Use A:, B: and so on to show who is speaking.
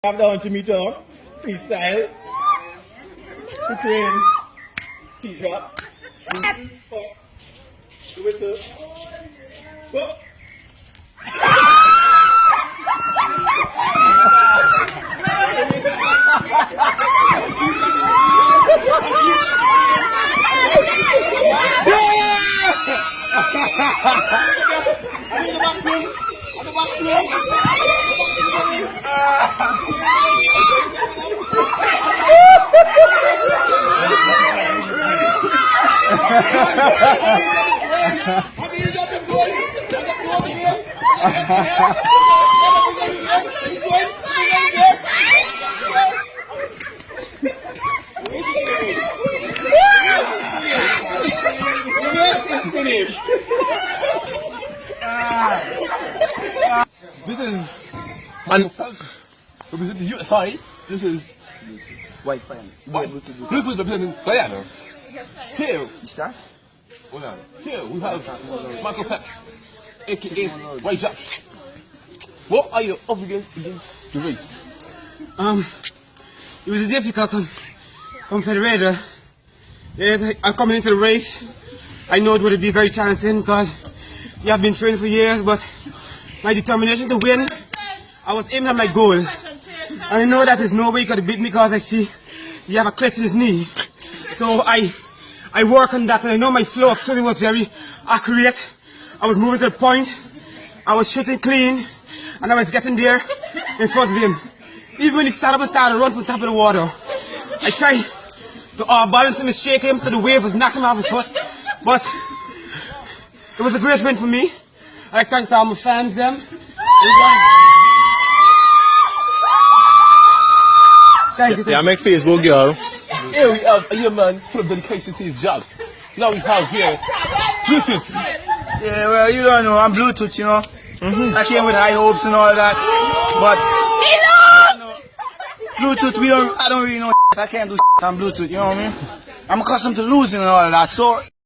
A: Come down to meet up, freestyle, to train, T-shot, the whistle, go.
B: This is representing you. Sorry, this is
C: White fan.
B: Bluetooth representing Guyana. Here,
C: Start?
B: hold on. Here we have Michael Phelps, aka White Jack. What are you up against the race?
D: It was a difficult confederator. Yes, I'm coming into the race. I know it would be very challenging because you have been training for years, but my determination to win, I was aiming at my goal. And I know that there's no way you could beat me because I see you have a clutch in his knee. So I work on that, and I know my flow of swimming was very accurate. I was moving to the point, I was shooting clean, and I was getting there in front of him. Even when he started to run from the top of the water, I tried to balance him and shake him so the wave was knocking him off his foot. But it was a great win for me. I thank all my fans them. Thank you.
A: Yeah, make Facebook, girl.
B: Here we have a young man full of dedication to his job. Now we have here Bluetooth.
C: Yeah, well, you don't know. I'm Bluetooth, you know. I came with high hopes and all that. But Bluetooth, I don't really know. I can't do on Bluetooth, you know what I mean? I'm accustomed to losing and all that. So